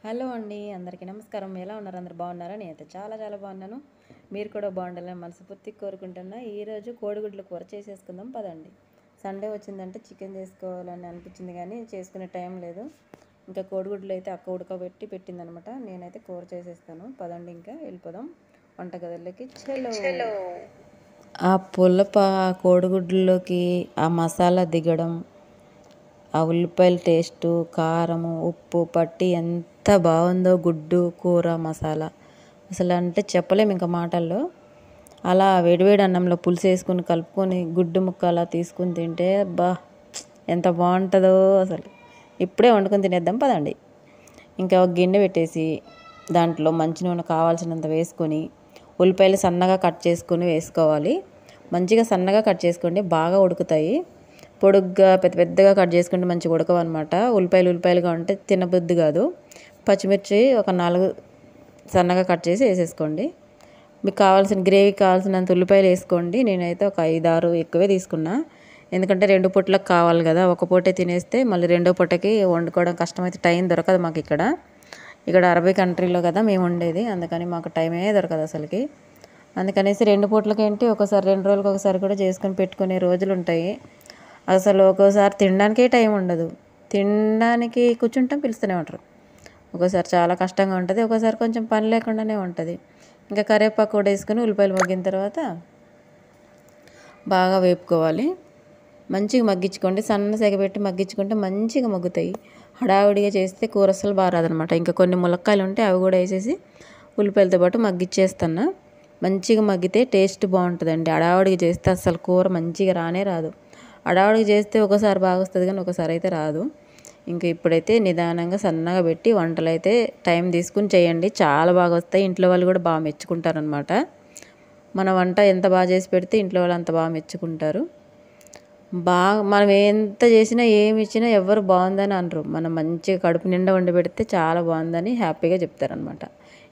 Hello అండి, అందరికీ నమస్కారం. ఎలా ఉన్నారు? అందరు బాగున్నారా? నేనైతే చాలా చాలా బాగున్నాను. మీరు కూడా బాగుండాలని మనస్ఫూర్తిగా కోరుకుంటున్నా. ఈరోజు కోడిగుడ్ల కూర చేసేసుకుందాం పదండి. సండే వచ్చిందంటే చికెన్ చేసుకోవాలని అనిపించింది కానీ చేసుకునే టైం లేదు. ఇంకా కోడిగుడ్లు అయితే అక్క ఉడకబెట్టి పెట్టిందనమాట. నేనైతే కూర చేసేస్తాను. పదండి ఇంకా వెళ్ళిపోదాం వంటగదిలోకి. చలో. ఆ పులప కోడిగుడ్లలోకి ఆ మసాలా దిగడం, ఆ ఉల్లిపాయల టేస్టు, కారము, ఉప్పు పట్టి ఎంత బాగుందో గుడ్డు కూర మసాలా అసలు అంటే చెప్పలేము ఇంకా మాటల్లో. అలా వేడివేడి అన్నంలో పులుసు వేసుకొని కలుపుకొని గుడ్డు ముక్క అలా తీసుకుని తింటే బా ఎంత బాగుంటుందో అసలు. ఇప్పుడే వండుకొని తినేద్దాం పదండి. ఇంకా ఒక గిన్నె పెట్టేసి దాంట్లో మంచి నూనె కావాల్సినంత వేసుకొని ఉల్లిపాయలు సన్నగా కట్ చేసుకొని వేసుకోవాలి. మంచిగా సన్నగా కట్ చేసుకోండి, బాగా ఉడుకుతాయి. పొడుగ్గా పెద్ద పెద్దగా కట్ చేసుకుంటే మంచిగా ఉడకవన్నమాట. ఉల్లిపాయలుగా ఉంటే తినబుద్ధి కాదు. పచ్చిమిర్చి ఒక 4 సన్నగా కట్ చేసి వేసేసుకోండి. మీకు కావాల్సిన గ్రేవీకి కావాల్సినంత ఉల్లిపాయలు వేసుకోండి. నేనైతే ఒక 5-6 ఎక్కువే తీసుకున్నా, ఎందుకంటే 2 పూటలకు కావాలి కదా. ఒక పూటే తినేస్తే మళ్ళీ రెండో పూటకి వండుకోవడం కష్టమైతే టైం దొరకదు మాకు. ఇక్కడ అరబీ కంట్రీలో కదా మేము ఉండేది, అందుకని మాకు టైమే దొరకదు అసలుకి. అందుకనేసి 2 పూటలకి ఏంటి ఒకసారి 2 రోజులకు ఒకసారి కూడా చేసుకొని పెట్టుకునే రోజులు ఉంటాయి. అసలు ఒక్కోసారి తినడానికే టైం ఉండదు. తినడానికి కూర్చుంటాం, పిలుస్తూనే ఉంటారు. ఒక్కోసారి చాలా కష్టంగా ఉంటుంది, ఒక్కోసారి కొంచెం పని లేకుండానే ఉంటుంది. ఇంకా కరివేపాకు కూడా వేసుకొని ఉల్లిపాయలు మగ్గిన తర్వాత బాగా వేపుకోవాలి. మంచిగా మగ్గించుకోండి, సన్న సెగ పెట్టి మగ్గించుకుంటే మంచిగా మగ్గుతాయి. హడావిడిగా చేస్తే కూర అసలు బాగా రాదనమాట. ఇంకా కొన్ని ములక్కాయలు ఉంటే అవి కూడా వేసేసి ఉల్లిపాయలతో పాటు మగ్గిచ్చేస్తున్నా. మంచిగా మగ్గితే టేస్ట్ బాగుంటుందండి. హడావిడిగా చేస్తే అసలు కూర మంచిగా రానే రాదు. హడావిడిగా చేస్తే ఒకసారి బాగా వస్తుంది కానీ ఒకసారి అయితే రాదు. ఇంకా ఇప్పుడైతే నిదానంగా సన్నగా పెట్టి వంటలు అయితే టైం తీసుకుని చేయండి, చాలా బాగా వస్తాయి. ఇంట్లో వాళ్ళు కూడా బాగా మెచ్చుకుంటారనమాట. మన వంట ఎంత బాగా చేసి పెడితే ఇంట్లో వాళ్ళు అంత బాగా మెచ్చుకుంటారు. మనం ఎంత చేసినా ఏమి ఇచ్చినా ఎవరు బాగుందని అనరు. మనం మంచిగా కడుపు నిండా వండి పెడితే చాలా బాగుందని హ్యాపీగా చెప్తారనమాట.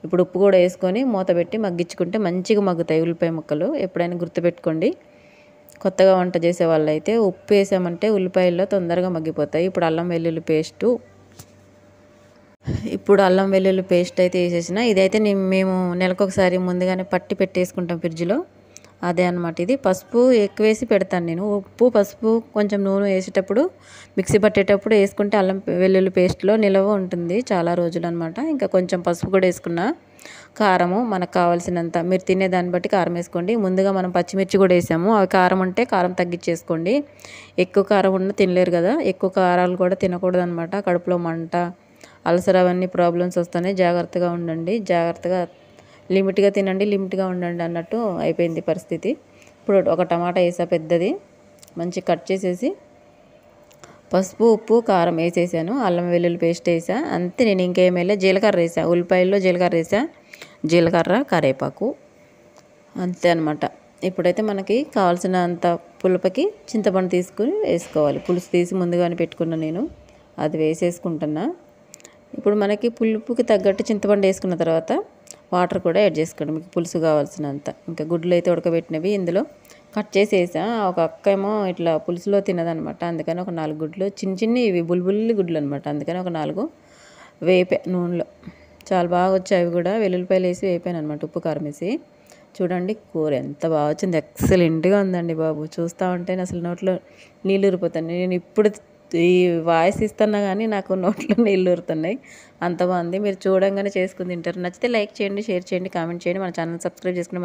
ఇప్పుడు ఉప్పు కూడా వేసుకొని మూత పెట్టి మగ్గించుకుంటే మంచిగా మగ్గుతాయి ఉల్లిపాయ ముక్కలు. ఎప్పుడైనా గుర్తుపెట్టుకోండి. కొత్తగా వంట చేసే వాళ్ళైతే ఉప్పు వేసామంటే ఉల్లిపాయల్లో తొందరగా మగ్గిపోతాయి. ఇప్పుడు అల్లం వెల్లుల్లి పేస్ట్ అయితే వేసేసిన. ఇదైతే మేము నెలకొకసారి ముందుగానే పట్టి పెట్టేసుకుంటాం ఫ్రిడ్జ్లో. అదే అనమాట. ఇది పసుపు ఎక్కువ వేసి పెడతాను నేను. ఉప్పు పసుపు కొంచెం నూనె వేసేటప్పుడు మిక్సీ పట్టేటప్పుడు వేసుకుంటే అల్లం వెల్లుల్లి పేస్ట్లో నిలవ ఉంటుంది చాలా రోజులు అనమాట. ఇంకా కొంచెం పసుపు కూడా వేసుకున్నా. కారము మనకు కావాల్సినంత, మీరు తినే దాన్ని బట్టి కారం వేసుకోండి. ముందుగా మనం పచ్చిమిర్చి కూడా వేసాము, అవి కారం ఉంటే కారం తగ్గించేసుకోండి. ఎక్కువ కారం ఉన్న తినలేరు కదా. ఎక్కువ కారాలు కూడా తినకూడదు అనమాట. కడుపులో మంట, అల్సర్ అవన్నీ ప్రాబ్లమ్స్ వస్తున్నాయి. జాగ్రత్తగా ఉండండి. లిమిట్గా తినండి, లిమిట్గా ఉండండి అన్నట్టు అయిపోయింది పరిస్థితి. ఇప్పుడు ఒక టమాటా వేసా పెద్దది, మంచి కట్ చేసేసి పసుపు ఉప్పు కారం వేసేసాను. అల్లం వెల్లుల్లి పేస్ట్ వేసా అంతే. నేను ఇంకేం వేయలే. జీలకర్ర వేసా, ఉల్లిపాయల్లో జీలకర్ర వేసా, జీలకర్ర కరివేపాకు అంతే అనమాట. ఇప్పుడైతే మనకి కావాల్సినంత పులుపుకి చింతపండు తీసుకుని వేసుకోవాలి. పులుసు తీసి ముందుగానే పెట్టుకున్నా నేను, అది వేసేసుకుంటున్నా. ఇప్పుడు మనకి పులుపుకి తగ్గట్టు చింతపండు వేసుకున్న తర్వాత వాటర్ కూడా యాడ్ చేసుకోండి మీకు పులుసు కావాల్సినంత. ఇంకా గుడ్లు అయితే ఉడకబెట్టినవి ఇందులో కట్ చేసి వేసా. ఒక అక్క ఏమో ఇట్లా పులుసులో తినదనమాట, అందుకని ఒక 4 గుడ్లు చిన్ని ఇవి బుల్బుల్లి గుడ్లు అనమాట, అందుకని ఒక 4 వేపా నూనెలో. చాలా బాగా వచ్చాయి అవి కూడా. వెల్లుల్లిపాయలు వేసి వేపాను అనమాట, ఉప్పు కారం వేసి. చూడండి కూర ఎంత బాగా వచ్చింది, ఎక్సలెంట్గా ఉందండి బాబు. చూస్తూ ఉంటే అసలు నోట్లో నీళ్ళు ఊరిపోతాయి. నేను ఇప్పుడు ఈ వాయిస్ ఇస్తున్నా కానీ నాకు నోట్లో నీళ్ళు ఊరుతున్నాయి, అంత బాగుంది. మీరు చూడంగానే చేసుకుని తింటారు. నచ్చితే లైక్ చేయండి, షేర్ చేయండి, కామెంట్ చేయండి. మన ఛానల్ సబ్స్క్రైబ్ చేసుకుని